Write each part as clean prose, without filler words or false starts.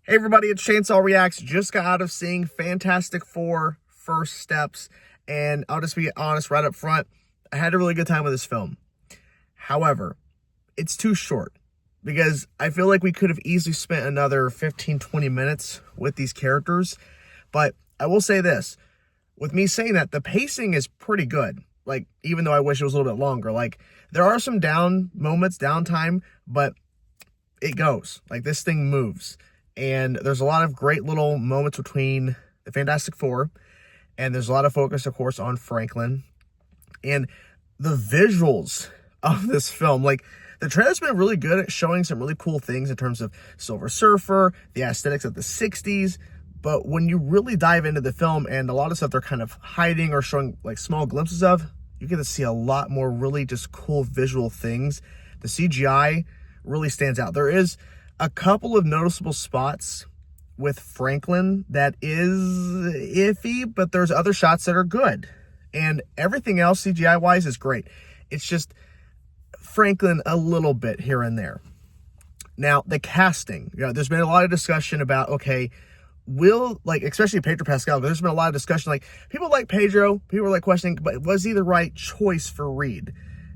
Hey everybody, it's Chainsaw Reacts. Just got out of seeing Fantastic Four First Steps, and I'll just be honest right up front, I had a really good time with this film. However, it's too short because I feel like we could have easily spent another 15-20 minutes with these characters. But I will say this, with me saying that, the pacing is pretty good. Like, even though I wish it was a little bit longer, like there are some downtime, but it goes. Like, this thing moves. And there's a lot of great little moments between the Fantastic Four. And there's a lot of focus, of course, on Franklin. And the visuals of this film, like, the trailer's been really good at showing some really cool things in terms of Silver Surfer, the aesthetics of the 60s. But when you really dive into the film and a lot of stuff they're kind of hiding or showing like small glimpses of, you get to see a lot more really just cool visual things. The CGI really stands out. There is a couple of noticeable spots with Franklin that is iffy, but there's other shots that are good. And everything else CGI-wise is great. It's just Franklin a little bit here and there. Now, the casting. There's been a lot of discussion about, okay, especially Pedro Pascal, there's been a lot of discussion, like, people like Pedro, people are like questioning, but was he the right choice for Reed?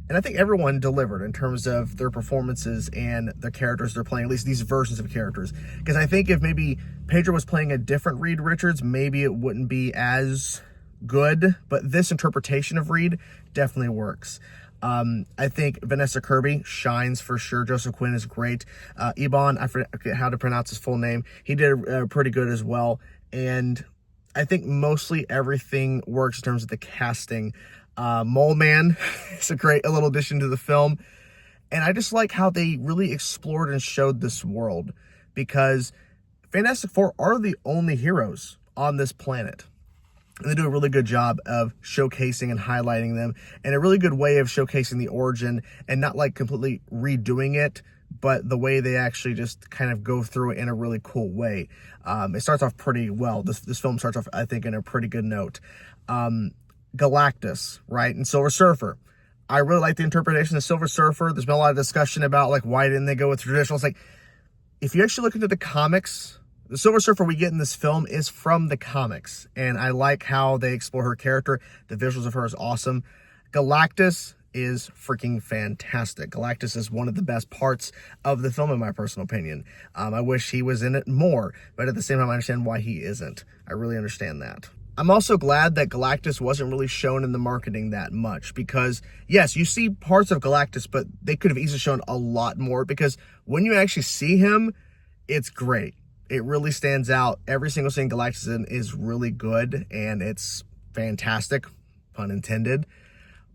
And I think everyone delivered in terms of their performances and the characters they're playing, at least these versions of characters. Because I think if maybe Pedro was playing a different Reed Richards, maybe it wouldn't be as good. But this interpretation of Reed definitely works. I think Vanessa Kirby shines for sure. Joseph Quinn is great. Ebon, I forget how to pronounce his full name. He did pretty good as well. And I think mostly everything works in terms of the casting. Mole Man is a great little addition to the film. And I just like how they really explored and showed this world, because Fantastic Four are the only heroes on this planet. And they do a really good job of showcasing and highlighting them, and a really good way of showcasing the origin and not like completely redoing it, but the way they actually just kind of go through it in a really cool way. It starts off pretty well. This film starts off, I think, in a pretty good note. Galactus, right, and Silver Surfer. I really like the interpretation of Silver Surfer. There's been a lot of discussion about, like, why didn't they go with traditional? It's like, if you actually look into the comics, the Silver Surfer we get in this film is from the comics, and I like how they explore her character. The visuals of her is awesome. Galactus is freaking fantastic. Galactus is one of the best parts of the film, in my personal opinion. I wish he was in it more, but at the same time, I understand why he isn't. I really understand that. I'm also glad that Galactus wasn't really shown in the marketing that much, because yes, you see parts of Galactus, but they could have easily shown a lot more, because when you actually see him, it's great. It really stands out. Every single scene Galactus in is really good, and it's fantastic, pun intended.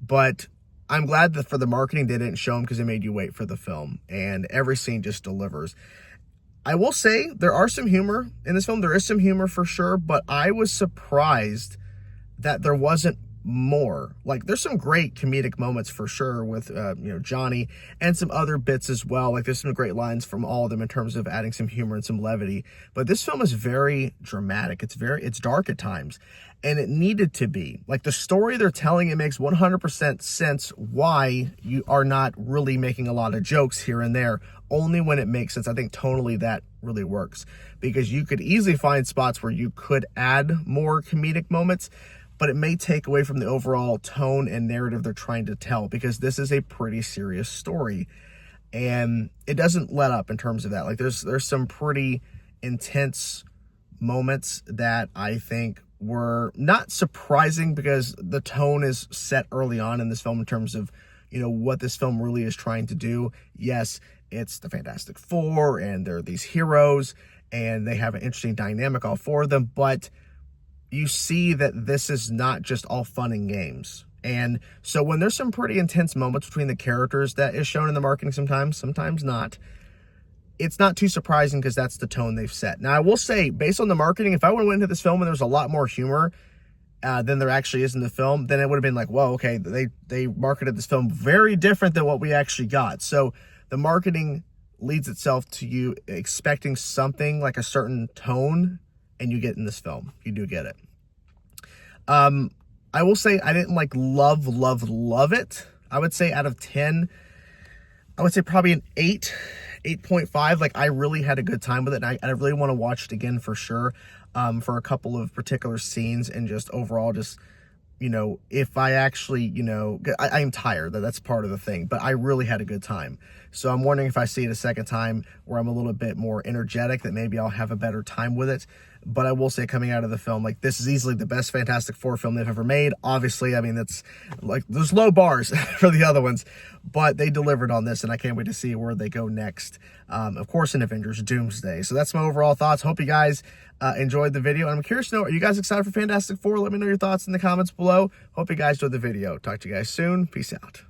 But I'm glad that for the marketing they didn't show him, because it made you wait for the film, and every scene just delivers. I will say there are some humor in this film. There is some humor for sure, but I was surprised that there wasn't more. Like, there's some great comedic moments for sure with Johnny, and some other bits as well. Like, there's some great lines from all of them in terms of adding some humor and some levity. But this film is very dramatic. It's dark at times, and it needed to be. Like, the story they're telling, it makes 100% sense why you are not really making a lot of jokes here and there. Only when it makes sense. I think tonally that really works, because you could easily find spots where you could add more comedic moments, but it may take away from the overall tone and narrative they're trying to tell, because this is a pretty serious story, and it doesn't let up in terms of that. Like, there's some pretty intense moments that I think were not surprising, because the tone is set early on in this film in terms of, what this film really is trying to do. Yes, it's the Fantastic Four, and they're these heroes, and they have an interesting dynamic, all four of them, but you see that this is not just all fun and games. And so when there's some pretty intense moments between the characters that is shown in the marketing sometimes not, it's not too surprising, because that's the tone they've set. Now, I will say, based on the marketing, if I would have went into this film and there was a lot more humor than there actually is in the film, then it would have been like, whoa, okay, they marketed this film very different than what we actually got. So the marketing leads itself to you expecting something like a certain tone, and you get in this film. You do get it. I will say I didn't love it. I would say out of 10, I would say probably an 8. 8.5. Like, I really had a good time with it, and I really want to watch it again for sure, for a couple of particular scenes, and just overall, just, you know, if I actually, you know, I'm tired, that's part of the thing, but I really had a good time. So I'm wondering if I see it a second time where I'm a little bit more energetic, that maybe I'll have a better time with it. But I will say, coming out of the film, like, this is easily the best Fantastic Four film they've ever made. Obviously, I mean, that's like, there's low bars for the other ones, but they delivered on this, and I can't wait to see where they go next. Of course, in Avengers Doomsday. So that's my overall thoughts. Hope you guys enjoyed the video. And I'm curious to know, are you guys excited for Fantastic Four? Let me know your thoughts in the comments below. Hope you guys enjoyed the video. Talk to you guys soon. Peace out.